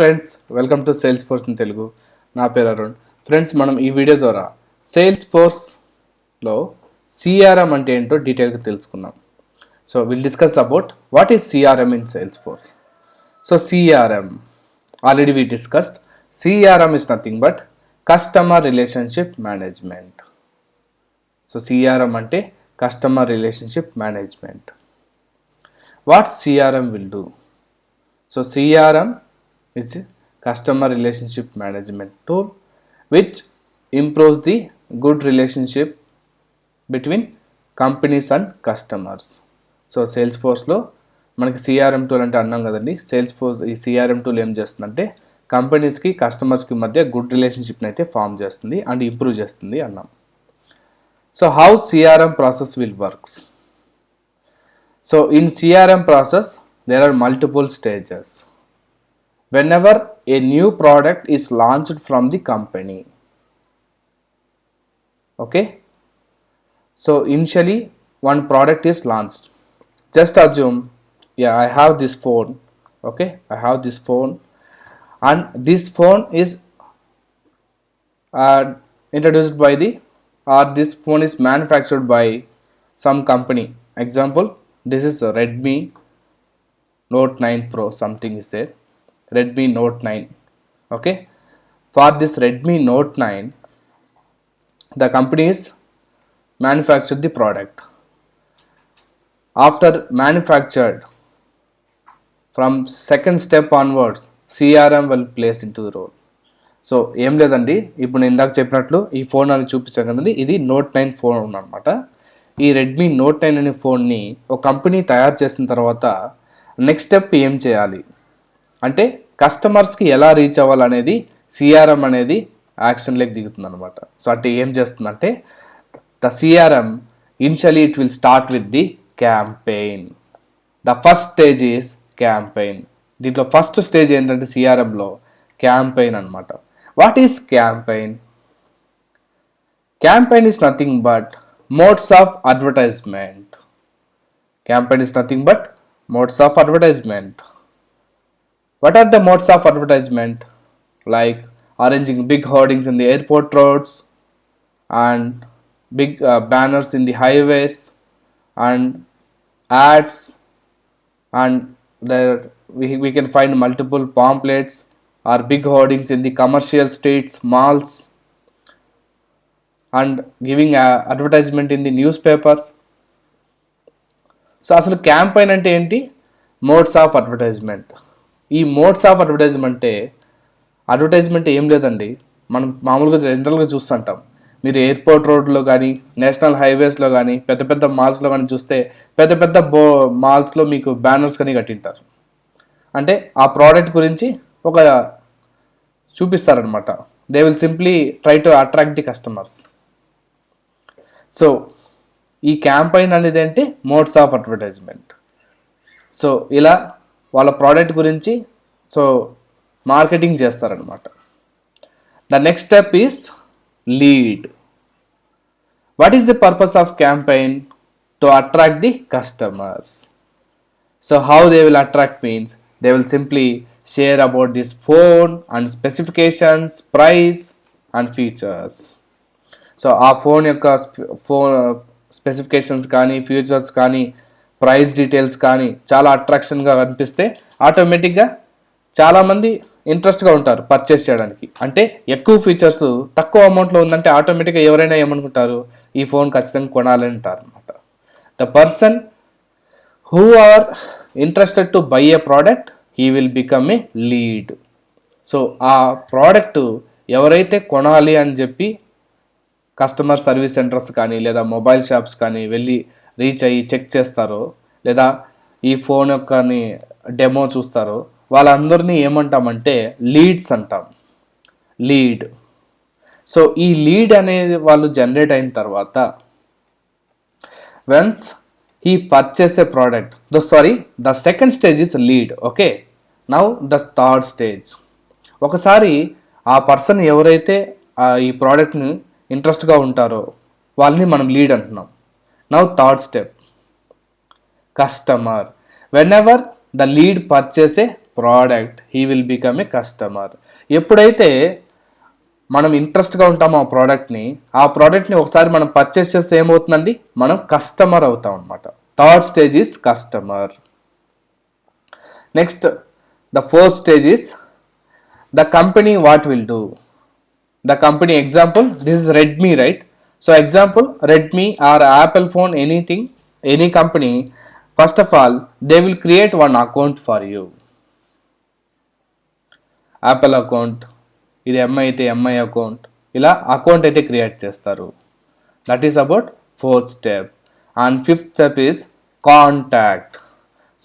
Friends welcome to Salesforce in Telugu. నా పేరు Arun. Friends మనం ఈ వీడియో ద్వారా Salesforceలో CRM అంటే ఏంటో డీటెయిల్గా తెలుసుకున్నాం. So will discuss about what is CRM in Salesforce. So CRM already we discussed. CRM is nothing but customer relationship management. So CRM అంటే customer relationship management. What CRM will do? So CRM is a customer relationship management tool which improves the good relationship between companies and customers. So సేల్స్ఫోర్స్లో మనకి CRM tool అంటే అన్నాం కదండి. Salesforce ఈ CRM tool ఏం చేస్తుందంటే కంపెనీస్కి కస్టమర్స్కి మధ్య గుడ్ రిలేషన్షిప్ని అయితే ఫామ్ చేస్తుంది అండ్ ఇంప్రూవ్ చేస్తుంది అన్నాం. So how CRM process will works. So in CRM process there are multiple stages. Whenever a new product is launched from the company, okay, so initially one product is launched. Just assume, yeah, I have this phone, okay, I have this phone and this phone is introduced by the or this phone is manufactured by some company. Example, this is a Redmi Note 9 Pro, something is there, Redmi Note 9, okay. For this Redmi Note 9, the company is manufactured the product. After manufactured, from second step onwards, CRM will place into the role. So ఏం లేదండి, ఇప్పుడు నేను ఇందాక చెప్పినట్లు ఈ phone అని చూపించాను కదండి, ఇది Note 9 ఫోన్ అనమాట. ఈ Redmi Note 9 అనే ఫోన్ని ఒక కంపెనీ తయారు చేసిన తర్వాత నెక్స్ట్ స్టెప్ ఏం చేయాలి అంటే కస్టమర్స్కి ఎలా రీచ్ అవ్వాలనేది సిఆర్ఎం అనేది యాక్షన్లోకి దిగుతుంది అనమాట. సో అంటే ఏం చేస్తుందంటే the CRM initially it will start with the campaign. The first stage is campaign. దీంట్లో ఫస్ట్ స్టేజ్ ఏంటంటే సిఆర్ఎంలో క్యాంపెయిన్ అనమాట. What is campaign? Campaign is nothing but modes of advertisement. Campaign is nothing but modes of advertisement. What are the modes of advertisement? Like arranging big hoardings in the airport roads and big banners in the highways and ads, and there we can find multiple pamphlets or big hoardings in the commercial streets, malls, and giving advertisement in the newspapers. So అసలు campaign అంటే ఏంటి? Modes of advertisement. ఈ modes of advertisement ఏం లేదండి, మనం మామూలుగా జనరల్గా చూస్తుంటాం. మీరు ఎయిర్పోర్ట్ రోడ్లో కానీ నేషనల్ హైవేస్లో కానీ పెద్ద పెద్ద మాల్స్లో కానీ చూస్తే పెద్ద పెద్ద మాల్స్లో మీకు బ్యానర్స్ కానీ కట్టింటారు. అంటే ఆ ప్రోడక్ట్ గురించి ఒక చూపిస్తారనమాట. They will simply try to attract the customers. So ఈ క్యాంపెయిన్ అనేది ఏంటి? Modes of advertisement. సో ఇలా వాళ్ళ ప్రోడక్ట్ గురించి సో మార్కెటింగ్ చేస్తారనమాట. The next step is lead. What is the purpose of campaign? To attract the customers. So how they will attract means they will simply share about this phone and specifications, price and features. So ఆ phone యొక్క specifications కానీ features కానీ price details కానీ చాలా అట్రాక్షన్గా కనిపిస్తే ఆటోమేటిక్గా చాలామంది ఇంట్రెస్ట్గా ఉంటారు పర్చేస్ చేయడానికి. అంటే ఎక్కువ ఫీచర్స్ తక్కువ అమౌంట్లో ఉందంటే ఆటోమేటిక్గా ఎవరైనా ఏమనుకుంటారు, ఈ ఫోన్ ఖచ్చితంగా కొనాలని అంటారు అనమాట. The person who are interested to buy a product he will become a lead. So ఆ ప్రోడక్ట్ ఎవరైతే కొనాలి అని చెప్పి కస్టమర్ సర్వీస్ సెంటర్స్ కానీ లేదా మొబైల్ షాప్స్ కానీ వెళ్ళి రీచ్ అయ్యి చెక్ చేస్తారో లేదా ఈ ఫోన్ యొక్క డెమో చూస్తారో వాళ్ళందరినీ ఏమంటామంటే లీడ్స్ అంటాం. లీడ్. సో ఈ లీడ్ అనేది వాళ్ళు జనరేట్ అయిన తర్వాత once he purchase A product, the second stage is lead. Okay, now the third stage. ఒకసారి ఆ పర్సన్ ఎవరైతే ఈ ప్రోడక్ట్ని ఇంట్రెస్ట్గా ఉంటారో వాళ్ళని మనం లీడ్ అంటున్నాం. Now third step customer. When ever the lead purchase A product he will become A customer. ఎప్పుడైతే మనం ఇంట్రెస్ట్గా ఉంటామో ఆ ప్రోడక్ట్ని ఒకసారి మనం పర్చేస్ చేస్తే ఏమవుతుందండి, మనం కస్టమర్ అవుతాం అనమాట. Third stage is customer. Next the fourth stage is the company what will do. The company example, this is Redmi, right? So example, Redmi or Apple phone, anything, any company, first of all they will create one account for you. Apple account, ఇది MI అయితే MI account, ఇలా account అయితే create చేస్తారు. That is about fourth step. And fifth step is contact.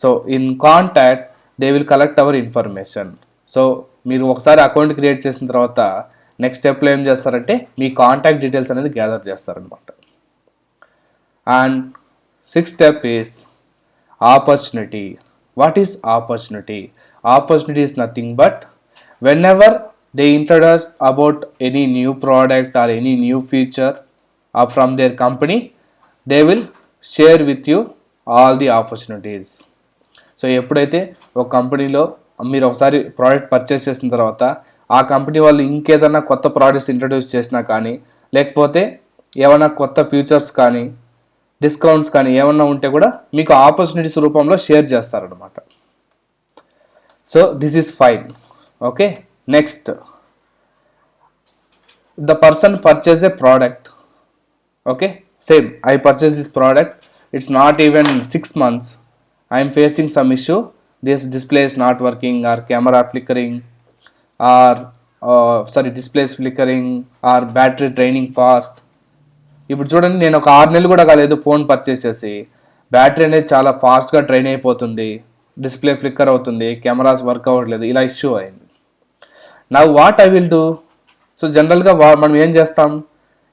So in contact they will collect hour information. So మీరు ఒకసారి account create చేసిన తర్వాత next స్టెప్లో ఏం చేస్తారంటే మీ కాంటాక్ట్ డీటెయిల్స్ అనేది గ్యాదర్ చేస్తారనమాట. And sixth step is opportunity. What is opportunity? Opportunity is nothing but whenever they introduce about any new product or any new feature from their company, they will share with you all the opportunities. So ఎప్పుడైతే ఒక కంపెనీలో మీరు ఒకసారి product purchase చేసిన తర్వాత ఆ company వాళ్ళు ఇంకేదైనా కొత్త ప్రోడక్ట్స్ ఇంట్రడ్యూస్ చేసినా కానీ, లేకపోతే ఏమైనా కొత్త ఫీచర్స్ కానీ డిస్కౌంట్స్ కానీ ఏమన్నా ఉంటే కూడా మీకు ఆపర్చునిటీస్ రూపంలో షేర్ చేస్తారనమాట. So this is fine. Okay, next, the person purchase a product. Okay, same, I purchase this product, it's not even 6 months, I am facing some issue, this display is not working or camera flickering or display is flickering or battery draining fast. ఇప్పుడు చూడండి, నేను ఒక 6 నెలలు కూడా కాలేదు phone purchase చేసి, battery అనేది చాలా ఫాస్ట్గా డ్రైన్ అయిపోతుంది, డిస్ప్లే ఫ్లిక్కర్ అవుతుంది, కెమెరాస్ వర్క్ అవ్వట్లేదు, ఇలా ఇష్యూ అయింది. Now what I will do? So జనరల్గా మనం ఏం చేస్తాం,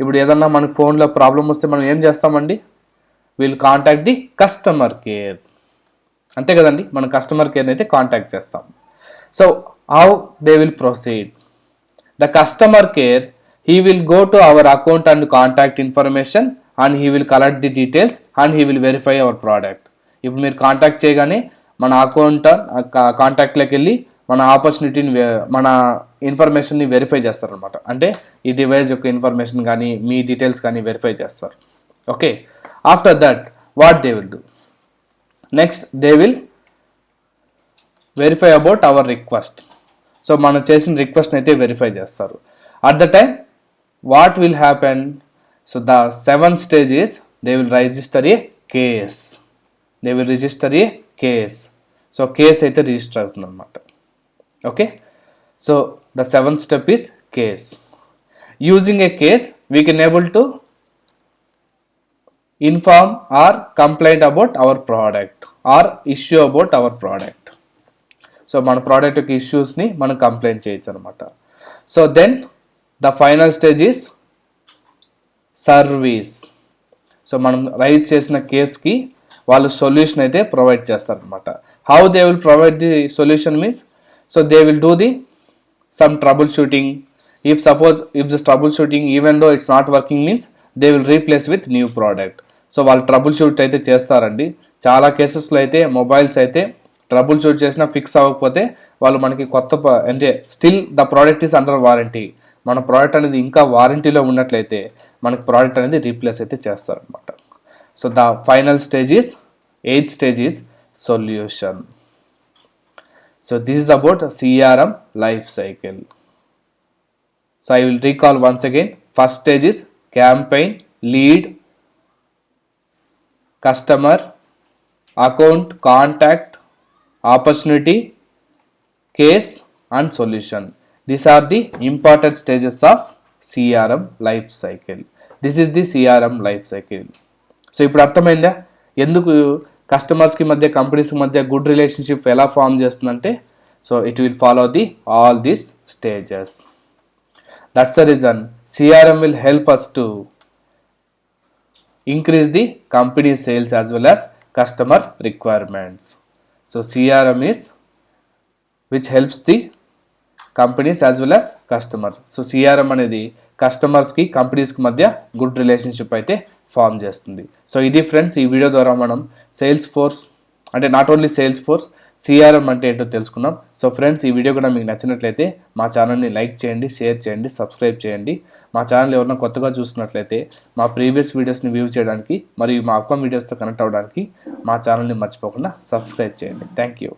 ఇప్పుడు ఏదన్నా మనకు ఫోన్లో ప్రాబ్లం వస్తే మనం ఏం చేస్తామండి, will contact the customer care, అంతే కదండి, మనం కస్టమర్ కేర్ని అయితే కాంటాక్ట్ చేస్తాం. So how they will proceed? The customer care he will go to our account and contact information and he will collect the details and he will verify our product. ఇప్పుడు మీరు contact చేయగానే మన account కాంటాక్ట్లోకి వెళ్ళి మన ఆపర్చునిటీని మన ఇన్ఫర్మేషన్ని verify చేస్తారనమాట. అంటే ఈ డివైస్ యొక్క ఇన్ఫర్మేషన్ కానీ మీ డీటెయిల్స్ కానీ వెరిఫై చేస్తారు. Okay, after that what they will do? Next they will verify about our request. So మనం చేసిన రిక్వెస్ట్ని అయితే వెరిఫై చేస్తారు. At the time what will happen? So the seventh stage is they will register a case. They will register a case. So case అయితే register అవుతుంది అనమాట. Okay, so the seventh step is case. Using a case we can able to inform or complain about our product or issue about our product. So మన product యొక్క ఇష్యూస్ని మనం complaint చేయొచ్చు అనమాట. So then the final stage is service. So మనం raise చేసిన కేస్కి వాళ్ళు సొల్యూషన్ అయితే ప్రొవైడ్ చేస్తారనమాట. How they will provide the solution means, so they will do the some trouble shooting. If this trouble shooting even though it's not working means they will replace with new product. So వాళ్ళు trouble shoot అయితే చేస్తారండి. చాలా కేసెస్లో అయితే mobiles అయితే trouble shoot చేసినా fix అవ్వకపోతే వాళ్ళు మనకి కొత్త అంటే still the product is under warranty, మన ప్రోడక్ట్ అనేది ఇంకా వారంటీలో ఉన్నట్లయితే మనకి ప్రోడక్ట్ అనేది రీప్లేస్ అయితే చేస్తారనమాట. So the final stage is eighth stage is solution. So this is about CRM life cycle. So I will recall once again. First stage is campaign, lead, customer, account, contact, opportunity, case and solution. These are the important stages of CRM life cycle. This is the CRM life cycle. So ఇప్పుడు అర్థమైందా ఎందుకు కస్టమర్స్కి మధ్య కంపెనీస్కి మధ్య good relationship ఎలా form చేస్తుందంటే, so it will follow the all these stages. That's the reason CRM will help us to increase the company sales as well as customer requirements. So CRM is which helps the companies as well as customers. So CRM అనేది కస్టమర్స్కి కంపెనీస్కి మధ్య good relationship అయితే form చేస్తుంది. So ఇది friends, ఈ video ద్వారా మనం సేల్స్ ఫోర్స్ అంటే not only sales force, CRM అంటే ఏంటో తెలుసుకున్నాం. సో ఫ్రెండ్స్, ఈ వీడియో కూడా మీకు నచ్చినట్లయితే మా ఛానల్ని లైక్ చేయండి, షేర్ చేయండి, సబ్స్క్రైబ్ చేయండి. మా ఛానల్ ఎవరైనా కొత్తగా చూస్తున్నట్లయితే మా ప్రీవియస్ వీడియోస్ని వ్యూ చేయడానికి మరియు మా అప్కమింగ్ వీడియోస్తో కనెక్ట్ అవ్వడానికి మా ఛానల్ని మర్చిపోకుండా సబ్స్క్రైబ్ చేయండి. Thank you.